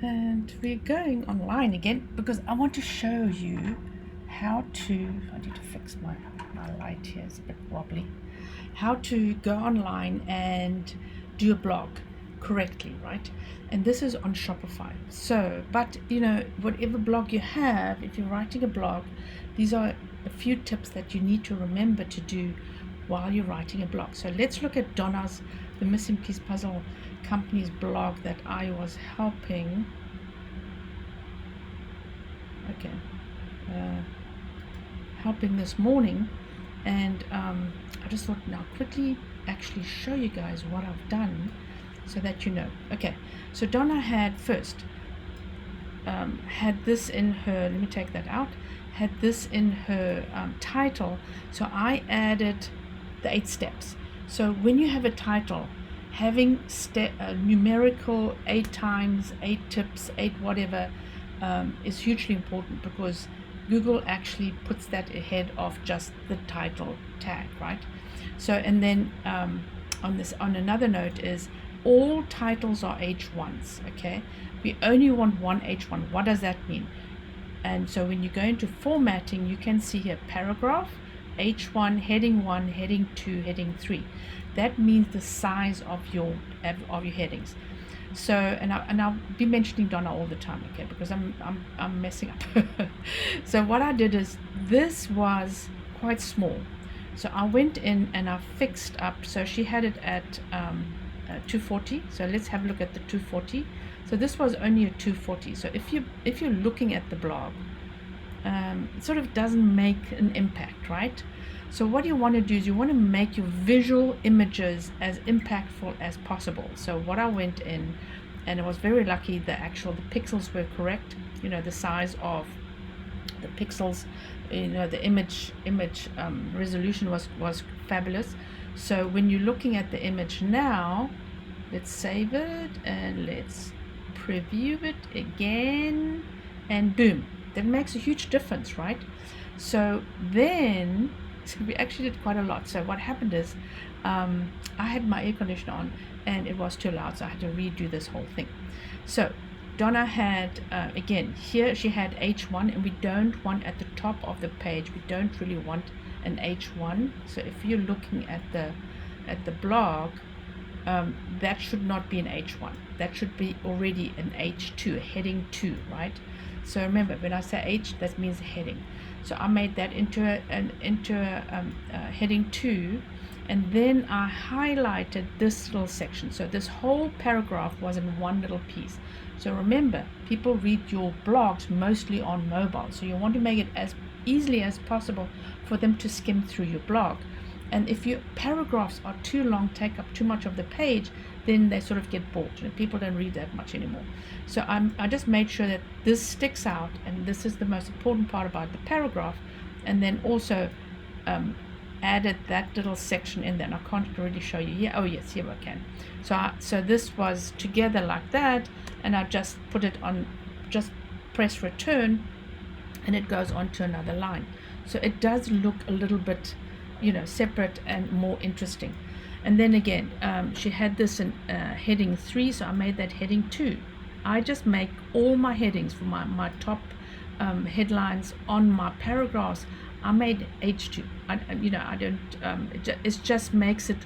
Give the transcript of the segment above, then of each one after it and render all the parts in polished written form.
And we're going online again because I want to show you how to, I need to fix my light here, it's a bit wobbly, how to go online and do a blog correctly, right? And this is on Shopify. So, but whatever blog you have, if you're writing a blog, these are a few tips that you need to remember to do while you're writing a blog. So let's look at Donna's, the Missing Piece Puzzle Company's blog that I was helping. Helping this morning, and I just thought now quickly actually show you guys what I've done so that you know. Okay, so Donna had first had this in her, let me take that out, had this in her title, so I added the 8 steps. So when you have a title, having numerical 8 times, 8 tips, 8 whatever is hugely important, because Google actually puts that ahead of just the title tag, right? So, and then on another note is all titles are H1s, okay? We only want one H1. What does that mean? And so when you go into formatting, you can see here paragraph, H1, heading 1, heading 2, heading 3. That means the size of your headings. So, and I'll be mentioning Donna all the time, okay, because I'm messing up. So what I did is, this was quite small, so I went in and I fixed up. So she had it at 240. So let's have a look at the 240. So this was only a 240. So if you're looking at the blog, it sort of doesn't make an impact, right? So what you want to do is you want to make your visual images as impactful as possible. So what I went in, and I was very lucky, the pixels were correct, the size of the pixels, the image resolution was fabulous. So when you're looking at the image now, let's save it and let's preview it again, and boom, that makes a huge difference, right? So then, so we actually did quite a lot. So what happened is, I had my air conditioner on and it was too loud, so I had to redo this whole thing. So Donna had, again, here she had H1, and we don't want at the top of the page, we don't really want an H1. So if you're looking at the blog, that should not be an H1. That should be already an H2, heading 2, right? So remember, when I say H, that means heading. So I made that into a heading 2, and then I highlighted this little section. So this whole paragraph was in one little piece. So remember, people read your blogs mostly on mobile, so you want to make it as easily as possible for them to skim through your blog. And if your paragraphs are too long, take up too much of the page, then they sort of get bored, and people don't read that much anymore. So I just made sure that this sticks out, and this is the most important part about the paragraph, and then also added that little section in there. And I can't really show you here. Oh yes, here I can. So this was together like that, and I just put it on, just press return, and it goes on to another line. So it does look a little bit, separate and more interesting. And then again, she had this in heading 3, so I made that heading 2. I just make all my headings for my top headlines on my paragraphs, I made H2. I don't. It just makes it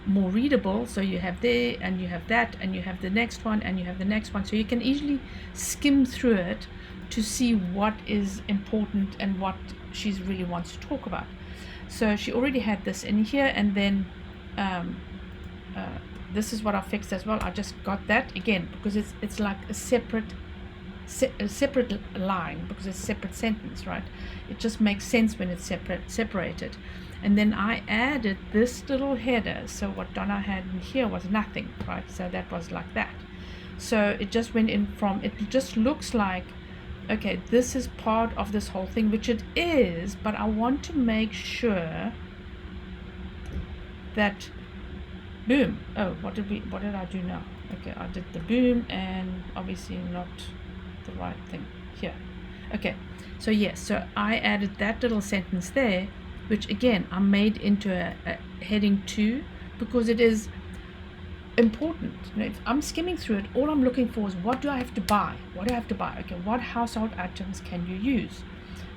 more readable. So you have there, and you have that, and you have the next one, and you have the next one. So you can easily skim through it to see what is important and what she really wants to talk about. So she already had this in here, and then this is what I fixed as well. I just got that again because it's like a separate line, because it's a separate sentence, right? It just makes sense when it's separated. And then I added this little header. So what Donna had in here was nothing, right? So that was like that. So it just went in from, it just looks like, okay, this is part of this whole thing, which it is, but I want to make sure that, boom. Oh, what did I do now? Okay, I did the boom, and obviously not the right thing here. Okay, so yes, so I added that little sentence there, which again I made into a heading 2, because it is important. If I'm skimming through it, all I'm looking for is what do I have to buy? What do I have to buy? Okay, what household items can you use?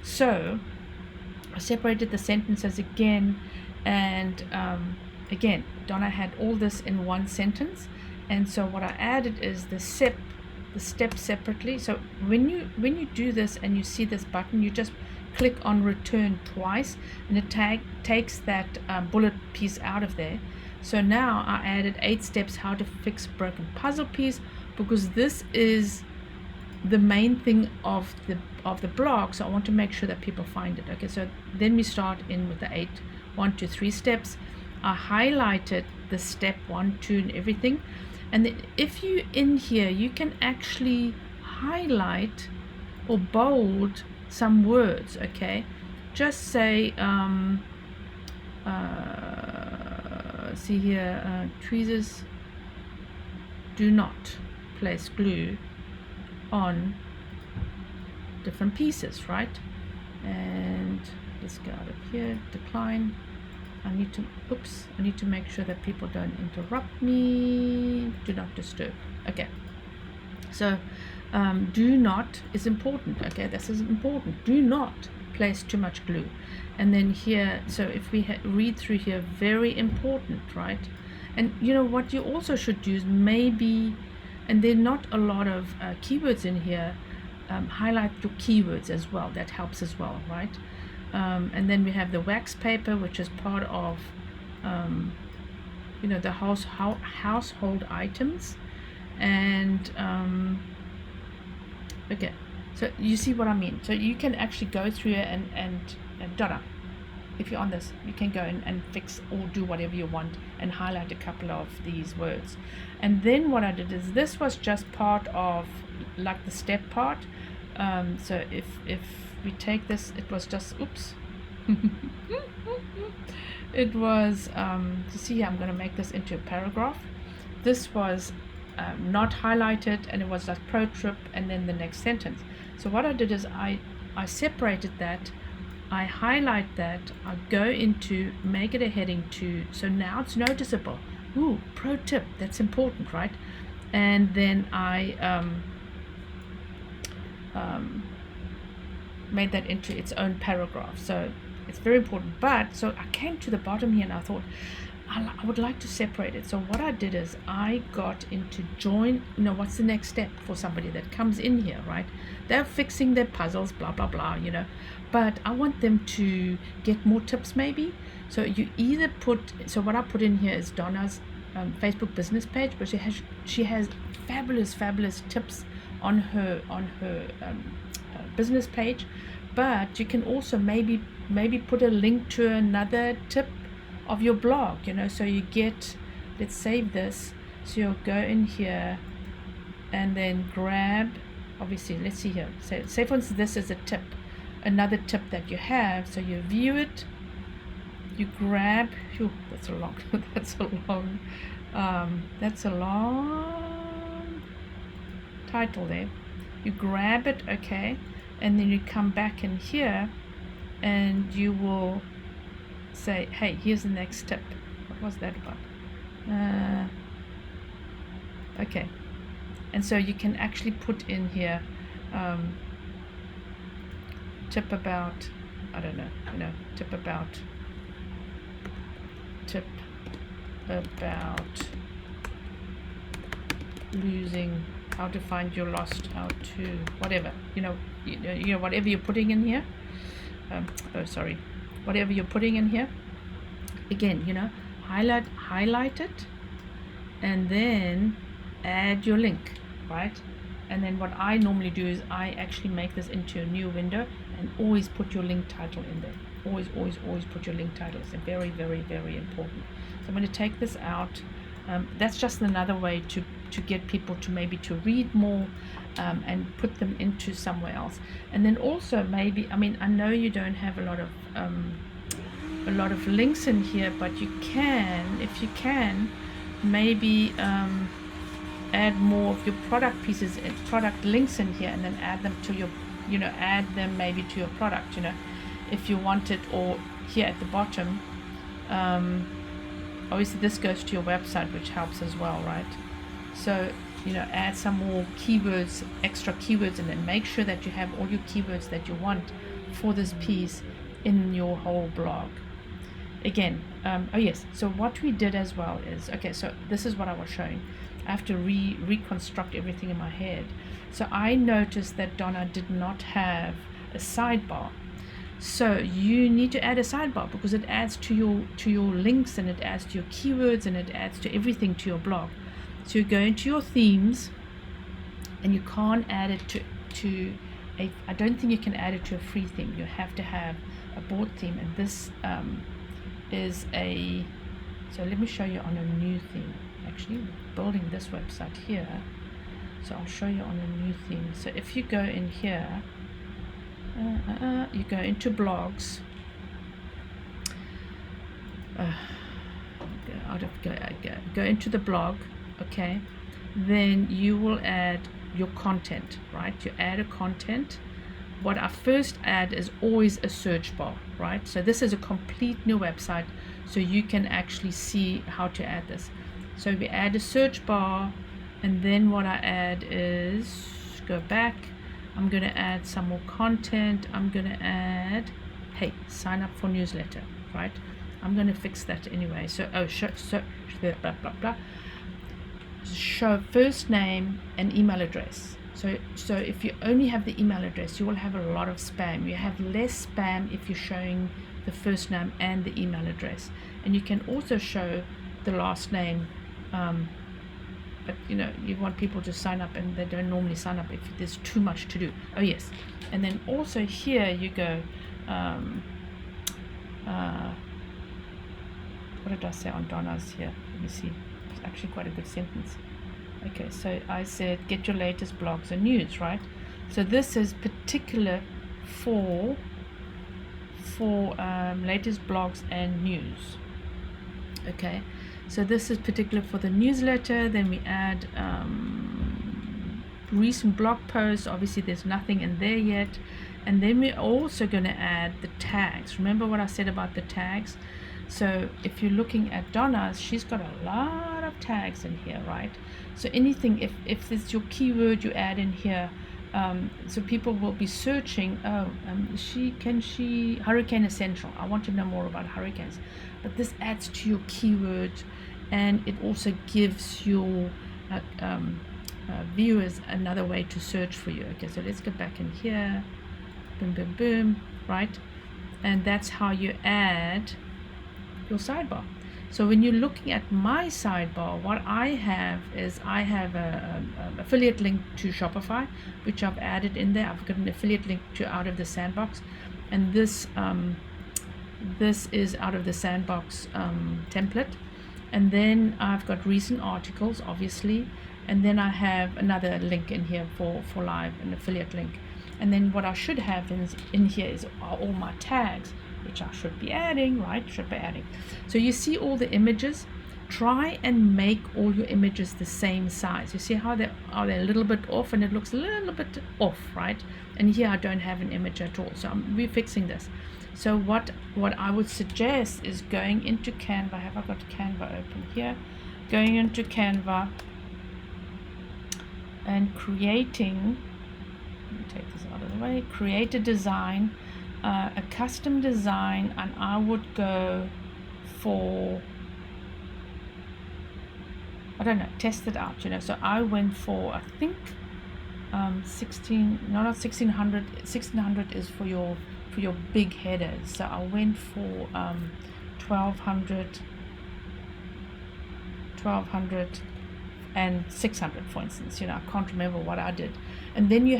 So I separated the sentences again, and again, Donna had all this in one sentence, and so what I added is the steps separately. So when you do this and you see this button, you just click on return twice, and it takes that bullet piece out of there. So now I added 8 steps how to fix broken puzzle piece, because this is the main thing of the blog, so I want to make sure that people find it. Okay, so then we start in with the 8 1 2 3 steps. I highlighted the step 1 2 and everything, and then if you in here you can actually highlight or bold some words. Okay, just say see here, tweezers do not place glue on different pieces, right? And let's go out of here, decline. I need to make sure that people don't interrupt me. Do not disturb. Okay, so do not is important. Okay, this is important. Do not place too much glue. And then here, so if we read through here, very important, right? And you know what you also should do is maybe, and there are not a lot of keywords in here, highlight your keywords as well. That helps as well, right? And then we have the wax paper, which is part of the household items. And okay, so you see what I mean. So you can actually go through it and Donna, if you're on this, you can go and fix or do whatever you want and highlight a couple of these words. And then what I did is, this was just part of like the step part. So if we take this, it was just it was you see, I'm going to make this into a paragraph. This was not highlighted, and it was like pro trip and then the next sentence. So what I did is I separated that, I highlight that, I go into make it a heading 2, so now it's noticeable. Ooh, pro tip, that's important, right? And then I made that into its own paragraph, so it's very important. But so I came to the bottom here and I thought I would like to separate it. So what I did is I got into join, what's the next step for somebody that comes in here, right? They're fixing their puzzles, blah blah blah, but I want them to get more tips maybe. So you either so what I put in here is Donna's Facebook business page, but she has fabulous tips on her business page. But you can also maybe put a link to another tip of your blog, so you get, let's save this. So you'll go in here and then grab, obviously, let's see here, say for instance this is a tip, another tip that you have. So you view it, you grab, that's a long title there. You grab it, okay, and then you come back in here and you will say, hey, here's the next tip. What was that about? Okay, and so you can actually put in here tip about, I don't know, tip about losing, how to find your lost, how to whatever, whatever you're putting in here. Whatever you're putting in here, again, highlight it and then add your link, right? And then what I normally do is I actually make this into a new window and always put your link title in there. Always put your link title. It's very important. So I'm going to take this out. That's just another way to get people to maybe to read more and put them into somewhere else. And then also maybe, I know you don't have a lot of links in here, but you can, if you can, maybe add more of your product pieces and product links in here, and then add them to your, add them maybe to your product, if you want it, or here at the bottom obviously this goes to your website, which helps as well, right? So, add some more keywords, extra keywords, and then make sure that you have all your keywords that you want for this piece in your whole blog. Again, oh yes, so what we did as well is, okay, so this is what I was showing. I have to reconstruct everything in my head. So I noticed that Donna did not have a sidebar. So you need to add a sidebar because it adds to your links, and it adds to your keywords, and it adds to everything to your blog. So you go into your themes, and you can't add it to I don't think you can add it to a free theme. You have to have a bought theme, and this is so let me show you on a new theme. Actually, building this website here, so I'll show you on a new theme. So if you go in here, you go into blogs, go into the blog, okay, then you will add your content, right? You add a content. What I first add is always a search bar, right? So this is a complete new website, so you can actually see how to add this. So we add a search bar, and then what I add is, go back, I'm going to add some more content. I'm going to add, hey, sign up for newsletter, right? I'm going to fix that anyway. So, blah, blah, blah. Show first name and email address. So if you only have the email address, you will have a lot of spam. You have less spam if you're showing the first name and the email address. And you can also show the last name, but you want people to sign up, and they don't normally sign up if there's too much to do. Oh yes, and then also here you go, what did I say on Donna's here? Let me see. It's actually quite a good sentence. Okay, so I said get your latest blogs and news, right? So this is particular for latest blogs and news. Okay, so this is particular for the newsletter. Then we add recent blog posts. Obviously there's nothing in there yet. And then we're also going to add the tags. Remember what I said about the tags? So if you're looking at Donna's, she's got a lot of tags in here, right? So anything, if it's your keyword, you add in here. So people will be searching, Hurricane Essential. I want to know more about hurricanes. But this adds to your keyword, and it also gives your viewers another way to search for you. Okay, so let's go back in here. Boom, boom, boom, right? And that's how you add your sidebar. So when you're looking at my sidebar, what I have is I have a affiliate link to Shopify, which I've added in there. I've got an affiliate link to Out of the Sandbox, and this is Out of the Sandbox template. And then I've got recent articles, obviously, and then I have another link in here for live, an affiliate link. And then what I should have in here are all my tags, which I should be adding, right? Should be adding. So you see all the images. Try and make all your images the same size. You see how they're a little bit off, and it looks a little bit off, right? And here I don't have an image at all, so we're fixing this. So what I would suggest is going into Canva. Have I got Canva open here? Going into Canva and creating, let me take this out of the way, create a design, a custom design, and I would go for, I don't know, test it out, so I went for, I think 1600 is for your big headers, so I went for 1200 and 600, for instance. I can't remember what I did. And then you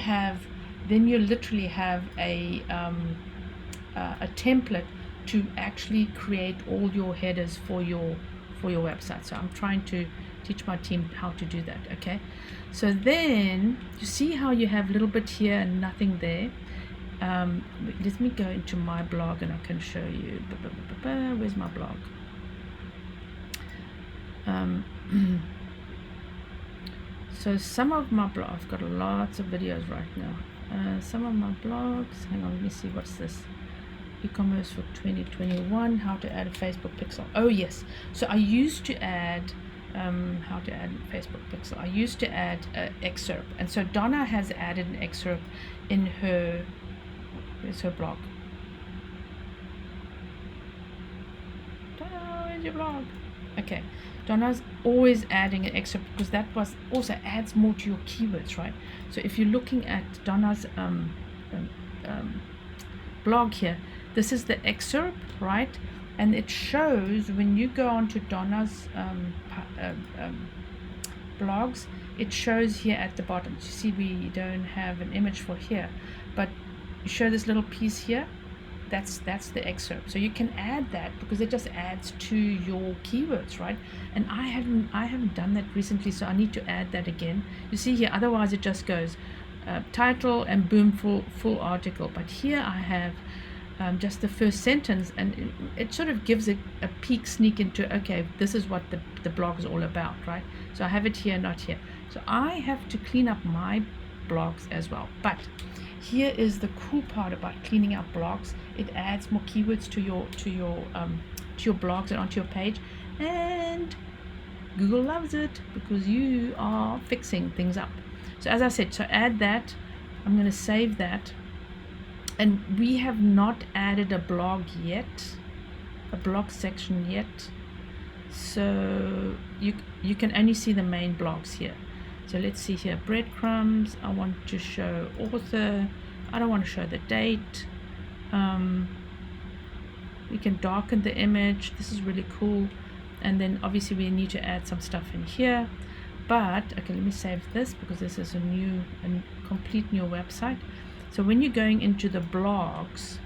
literally have a template to actually create all your headers for your website. So I'm trying to teach my team how to do that. Okay, so then you see how you have a little bit here and nothing there. Let me go into my blog and I can show you. Where's my blog? So some of my blogs, I've got lots of videos right now. Some of my blogs, hang on, let me see, what's this? e-commerce for 2021, how to add a Facebook pixel. Oh yes, so I used to add how to add a Facebook pixel. I used to add an excerpt, and so Donna has added an excerpt in her, where's her blog? Donna, where's your blog? Okay, Donna's always adding an excerpt because that was also adds more to your keywords, right? So if you're looking at Donna's blog here, this is the excerpt, right? And it shows when you go onto Donna's blogs, it shows here at the bottom. You see we don't have an image for here, but you show this little piece here. That's the excerpt. So you can add that because it just adds to your keywords, right? And I haven't done that recently, so I need to add that again. You see here, otherwise it just goes title and boom, full article. But here I have just the first sentence, and it sort of gives a peek, sneak into, okay, this is what the blog is all about, right? So I have it here, not here. So I have to clean up my blogs as well. But here is the cool part about cleaning up blogs. It adds more keywords to your blogs and onto your page, and Google loves it because you are fixing things up. So as I said, so add that. I'm going to save that. And we have not added a blog yet, a blog section yet. So you can only see the main blogs here. So let's see here, breadcrumbs. I want to show author. I don't want to show the date. We can darken the image. This is really cool. And then obviously we need to add some stuff in here. But okay, let me save this because this is a complete new website. So when you're going into the blogs,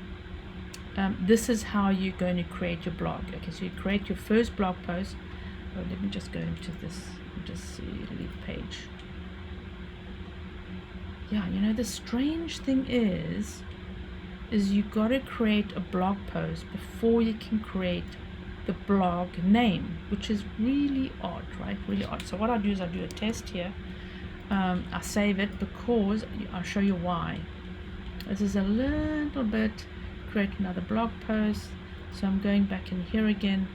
this is how you're going to create your blog. Okay, so you create your first blog post. Oh, let me just go into this and just see, leave page. Yeah, you know, the strange thing is you got to create a blog post before you can create the blog name, which is really odd, right? Really odd. So what I do is I do a test here. I save it because I'll show you why. This is a little bit, create another blog post. So I'm going back in here again,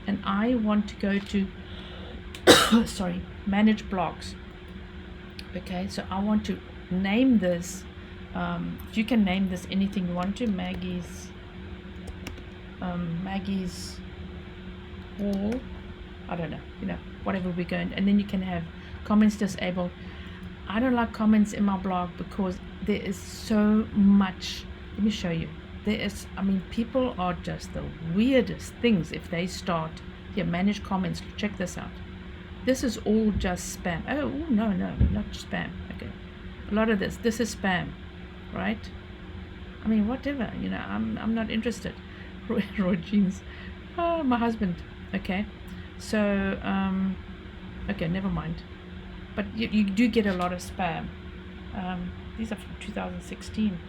and I want to go to sorry, manage blogs. Okay, so I want to name this. You can name this anything you want to. Maggie's wall. I don't know, you know, whatever we're going. And then you can have comments disabled. I don't like comments in my blog because there is so much. Let me show you. There is, I mean, people are just the weirdest things if they start here. Manage comments. Check this out. This is all just spam. Oh no, not spam. Okay, a lot of this is spam, right? I mean, whatever, you know, I'm not interested. Roy jeans. Oh, my husband. Okay, so okay, never mind. But you do get a lot of spam. These are from 2016.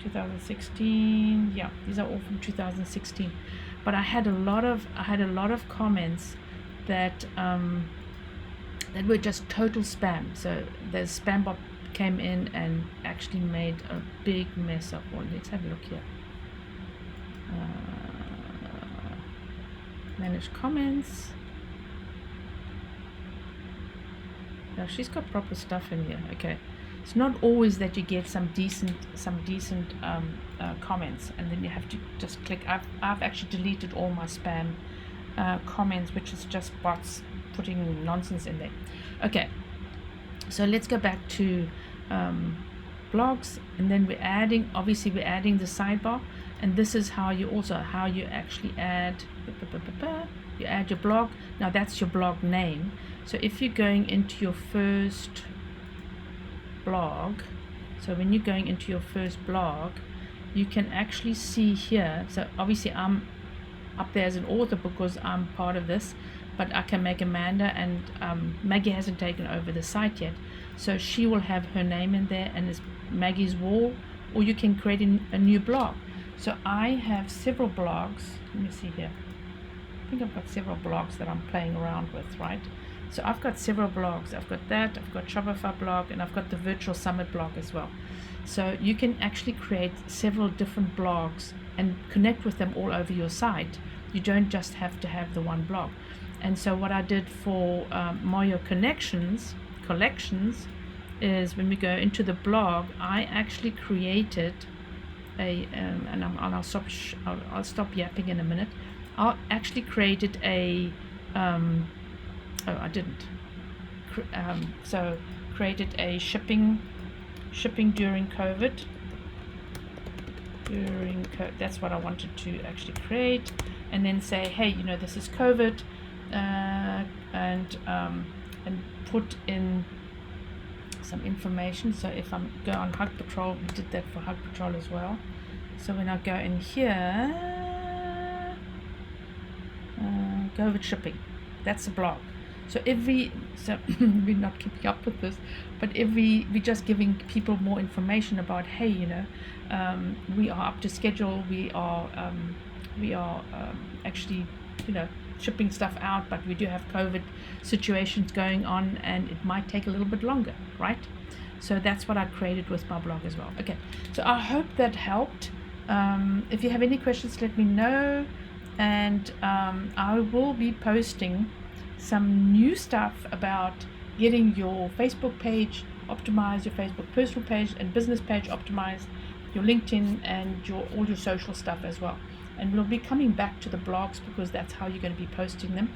2016, yeah, these are all from 2016. But I had a lot of comments that that were just total spam. So the spam bot came in and actually made a big mess of one. Let's have a look here. Manage comments. Now she's got proper stuff in here. Okay, it's not always that you get some decent comments, and then you have to just click. I've actually deleted all my spam comments, which is just bots putting nonsense in there. Okay, so let's go back to blogs, and then we're adding the sidebar, and this is how you actually add you add your blog. Now that's your blog name. So if you're going into your first blog, so when you're going into your first blog, you can actually see here. So obviously I'm up there as an author because I'm part of this, but I can make Amanda, and Maggie hasn't taken over the site yet, so she will have her name in there, and it's Maggie's Wall, or you can create a new blog. So I have several blogs. Let me see here. I think I've got several blogs that I'm playing around with, right? So I've got several blogs. I've got that, I've got Shopify blog, and I've got the virtual summit blog as well. So you can actually create several different blogs and connect with them all over your site. You don't just have to have the one blog. And so what I did for Mario collections is, when we go into the blog, I actually created I'll stop yapping in a minute. I actually created a created a shipping during COVID. That's what I wanted to actually create, and then say, hey, this is COVID, and put in some information. So if I go on Hug Patrol, we did that for Hug Patrol as well. So when I go in here, COVID shipping, that's a blog. So we're not keeping up with this, but we're just giving people more information about, hey, we are up to schedule. We are actually, shipping stuff out, but we do have COVID situations going on, and it might take a little bit longer, right? So that's what I created with my blog as well. Okay, so I hope that helped. If you have any questions, let me know, and I will be posting some new stuff about getting your Facebook page optimized, your Facebook personal page and business page optimized, your LinkedIn, and all your social stuff as well. And we'll be coming back to the blogs, because that's how you're going to be posting them.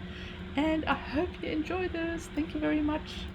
And I hope you enjoy this. Thank you very much.